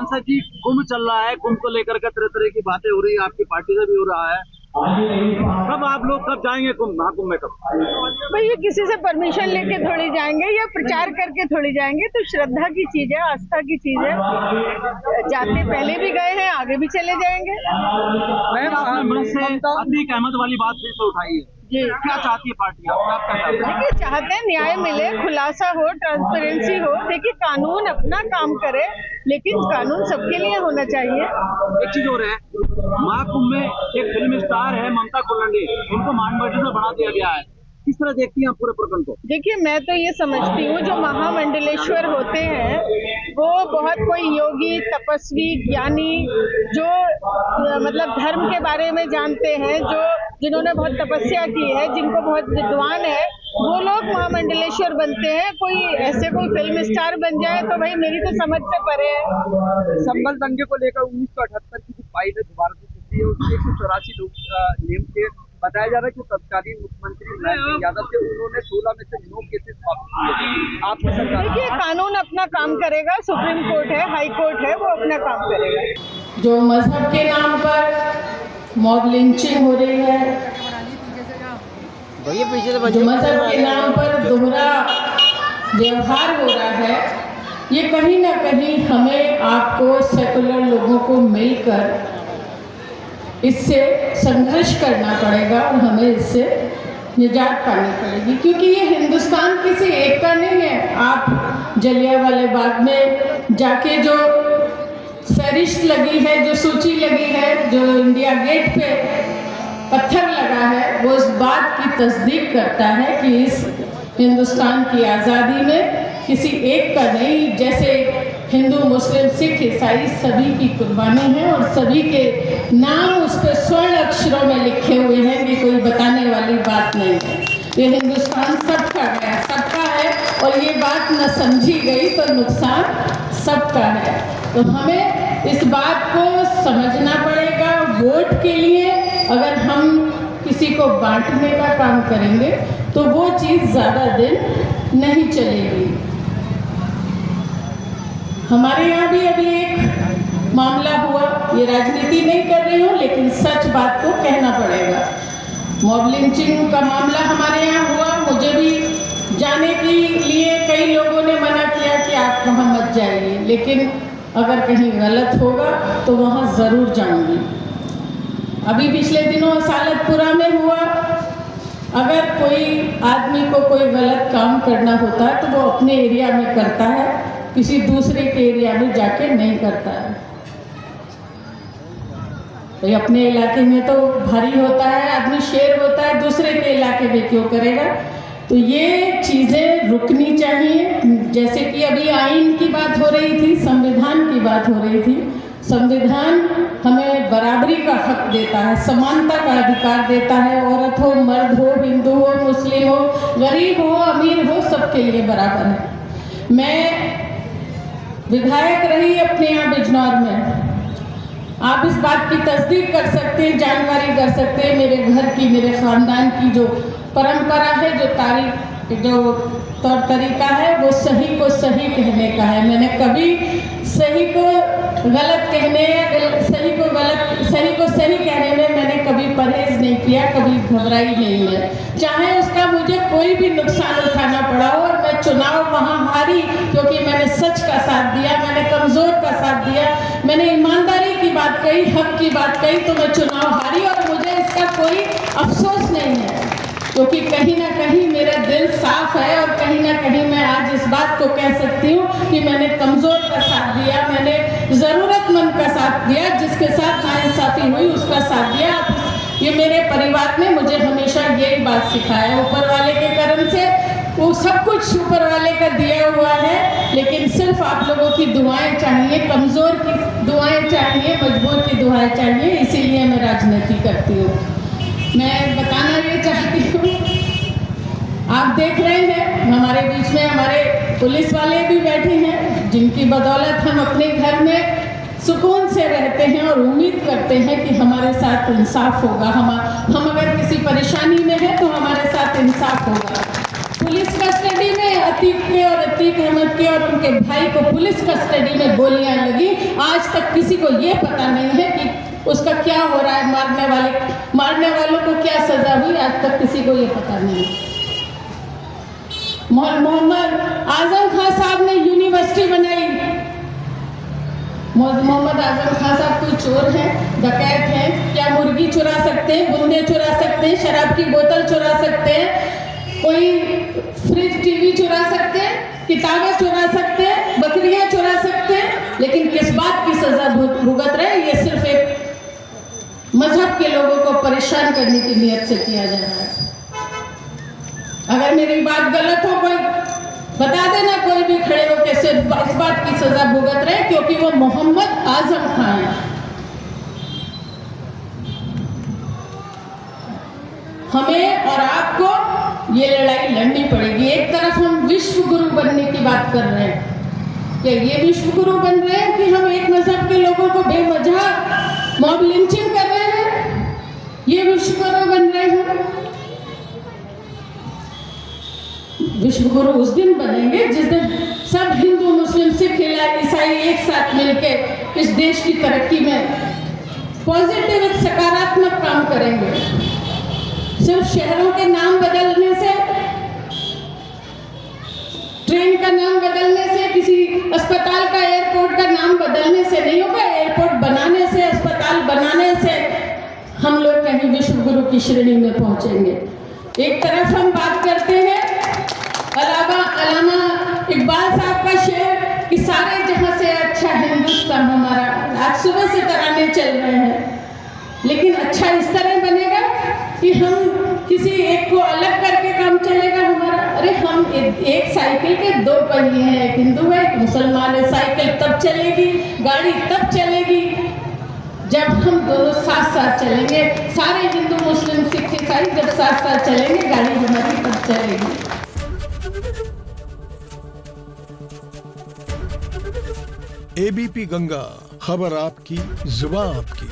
सांसद जी कुंभ चल रहा है, कुंभ को लेकर के तरह तरह की बातें हो रही है, आपकी पार्टी से भी हो रहा है। कब आप लोग कब जाएंगे कुंभ, महाकुंभ में कब? भैया किसी से परमिशन लेके थोड़ी जाएंगे या प्रचार करके थोड़ी जाएंगे। तो श्रद्धा की चीज है, आस्था की चीज है। जाते पहले भी गए हैं, आगे भी चले जाएंगे। मैम, आपने मुझ से अतीक अहमद वाली बात फिर से उठाई है जी, क्या चाहती है पार्टी, आप क्या चाहते हैं? देखिए चाहते हैं न्याय मिले, खुलासा हो, ट्रांसपेरेंसी हो। देखिए कानून अपना काम करे, लेकिन कानून सबके लिए होना चाहिए। एक चीज हो रहा है, महाकुंभ में एक फिल्म स्टार है ममता कुलकर्णी, उनको महामंडलेश्वर बना दिया गया है। किस तरह देखती हैं आप पूरे प्रकरण को? देखिए मैं तो ये समझती हूँ जो महामंडलेश्वर होते हैं वो बहुत कोई योगी, तपस्वी, ज्ञानी, जो मतलब धर्म के बारे में जानते हैं, जो जिन्होंने बहुत तपस्या की है, जिनको बहुत विद्वान है, वो लोग महामंडलेश्वर बनते हैं। कोई ऐसे कोई फिल्म स्टार बन जाए तो भाई मेरी तो समझ से परे है। संबल दंगे को लेकर 1978 की जो फाइल है दोबारा से खुल रही है, उसमें 184 लोग नेम थे। बताया जा रहा है कि तत्कालीन मुख्यमंत्री लालू सिंह यादव थे, उन्होंने 16 में से 9 केसेस वापस किए। आपकी सरकार, देखिए कानून अपना काम करेगा, सुप्रीम कोर्ट है, हाई कोर्ट है, वो अपना काम करेगा। जो मजहब के नाम पर मॉब लिंचिंग हो रही है, जो मजहब के नाम पर दोहरा व्यवहार हो रहा है, ये कहीं ना कहीं हमें आपको सेकुलर लोगों को मिलकर इससे संघर्ष करना पड़ेगा और हमें इससे निजात पानी पड़ेगी, क्योंकि ये हिंदुस्तान किसी एक का नहीं है। आप जलियांवाला बाग में जाके जो फहरिस्त लगी है, जो सूची लगी है, जो इंडिया गेट पे पत्थर लगा है, वो इस बात की तस्दीक करता है कि इस हिंदुस्तान की आज़ादी में किसी एक का नहीं, जैसे हिंदू, मुस्लिम, सिख, ईसाई सभी की कुर्बानी है और सभी के नाम उस पर स्वर्ण अक्षरों में लिखे हुए हैं। ये कोई बताने वाली बात नहीं है। ये हिंदुस्तान सबका है, सबका है, और ये बात न समझी गई तो नुकसान सबका है। तो हमें इस बात को समझना पड़ेगा। वोट के लिए अगर हम किसी को बांटने का काम करेंगे तो वो चीज़ ज़्यादा दिन नहीं चलेगी। हमारे यहाँ भी अभी एक मामला हुआ, ये राजनीति नहीं कर रही हूँ लेकिन सच बात को कहना पड़ेगा। मॉब लिंचिंग का मामला हमारे यहाँ हुआ। मुझे भी जाने के लिए कई लोगों ने मना किया कि आप वहाँ मत जाइए, लेकिन अगर कहीं गलत होगा तो वहाँ ज़रूर जाऊँगी। अभी पिछले दिनों सालतपुरा में हुआ। अगर कोई आदमी को कोई गलत काम करना होता है तो वो अपने एरिया में करता है, किसी दूसरे के एरिया में जाके नहीं करता है। तो अपने इलाके में तो भारी होता है, आदमी शेर होता है, दूसरे के इलाके में क्यों करेगा? तो ये चीज़ें रुकनी चाहिए। जैसे कि अभी आइन की बात हो रही थी, संविधान की बात हो रही थी। संविधान हमें बराबरी का हक देता है, समानता का अधिकार देता है। औरत हो, मर्द हो, हिंदू हो, मुस्लिम हो, गरीब हो, अमीर हो, सबके लिए बराबर है। मैं विधायक रही अपने यहाँ बिजनौर में। आप इस बात की तस्दीक कर सकते हैं, जानकारी कर सकते हैं। मेरे घर की, मेरे ख़ानदान की जो परंपरा है, जो तौर तरीका है, वो सही को सही कहने का है। मैंने कभी सही को गलत कहने या सही को सही कहने में मैंने कभी परहेज नहीं किया, कभी घबराई नहीं है। चाहे उसका मुझे कोई भी नुकसान उठाना पड़ा हो। और मैं चुनाव वहाँ हारी क्योंकि मैंने सच का साथ दिया, मैंने कमज़ोर का साथ दिया, मैंने ईमानदारी की बात कही, हक की बात कही, तो मैं चुनाव हारी। और मुझे इसका कोई अफसोस नहीं है, क्योंकि कहीं ना कहीं मेरा दिल साफ है और कहीं ना कहीं मैं आज इस बात को कह सकती हूँ कि मैंने कमज़ोर का साथ दिया, मैंने ज़रूरतमंद का साथ दिया, जिसके साथ नाइंसाफ़ी हुई उसका साथ दिया। ये मेरे परिवार ने मुझे हमेशा यही बात सिखाया। ऊपर वाले के कर्म से वो सब कुछ ऊपर वाले का दिया हुआ है, लेकिन सिर्फ आप लोगों की दुआएं चाहिए, कमज़ोर की दुआएं चाहिए, मजबूर की दुआएं चाहिए। इसीलिए मैं राजनीति करती हूँ। मैं बताना ये चाहती हूँ, आप देख रहे हैं हमारे बीच में हमारे पुलिस वाले भी बैठे हैं, जिनकी बदौलत हम अपने घर में सुकून से रहते हैं और उम्मीद करते हैं कि हमारे साथ इंसाफ होगा। हम अगर किसी परेशानी में हैं तो हमारे साथ इंसाफ होगा। पुलिस कस्टडी में अतीक के और अतीक अहमद के और उनके भाई को पुलिस कस्टडी में गोलियां लगी, आज तक किसी को ये पता नहीं है कि उसका क्या हो रहा है, मारने वालों को क्या सजा हुई, आज तक किसी को ये पता नहीं। मोहम्मद आजम खान साहब ने यूनिवर्सिटी बनाई। मोहम्मद आजम खान साहब कोई चोर हैं, डकैत हैं? क्या मुर्गी चुरा सकते हैं, बूंदे चुरा सकते हैं, शराब की बोतल चुरा सकते हैं, कोई फ्रिज टीवी चुरा सकते हैं, किताबें चुरा सकते हैं, बकरियां चुरा सकते हैं, लेकिन किस बात की सजा भुगत रहे? ये सिर्फ एक मजहब के लोगों को परेशान करने की नीयत से किया जा रहा है। अगर मेरी बात गलत हो कोई बता देना, कोई भी खड़े हो के सिर्फ इस बात की सजा भुगत रहे क्योंकि वो मोहम्मद आजम खान है। हमें और आपको ये लड़ाई लड़नी पड़ेगी। एक तरफ हम विश्व गुरु बनने की बात कर रहे हैं, क्या ये विश्व गुरु बन रहे हैं कि हम एक मजहब के लोगों को बेवजह मॉब लिंचिंग कर रहे हैं? ये विश्व गुरु बन रहे हैं? विश्व गुरु उस दिन बनेंगे जिस दिन सब हिंदू मुस्लिम सिख ईसाई एक साथ मिलकर इस देश की तरक्की में पॉजिटिव एक सकारात्मक काम करेंगे। सिर्फ शहरों के नाम बदलने से, ट्रेन का नाम बदलने से, किसी अस्पताल का एयरपोर्ट का नाम बदलने से नहीं होगा। एयरपोर्ट बनाने से, अस्पताल बनाने से हम लोग कहीं विश्व गुरु की श्रेणी में पहुंचेंगे। एक तरफ हम बात करते हैं अलामा इकबाल साहब का शेर कि सारे जहां से अच्छा हिंदुस्तान हमारा, आज सुबह से तराने चल रहे हैं, लेकिन अच्छा इस तरह बनेगा कि हम किसी एक को अलग करके काम चलेगा हमारा। अरे हम एक साइकिल के दो पहिए हैं, एक हिंदू है एक मुसलमान है। साइकिल तब चलेगी, गाड़ी तब चलेगी जब हम दोनों साथ साथ चलेंगे। सारे हिंदू मुस्लिम सिख ईसाई जब साथ साथ चलेंगे, गाड़ी हमारी तब चलेगी। एबीपी गंगा, खबर आपकी, जुबान आपकी।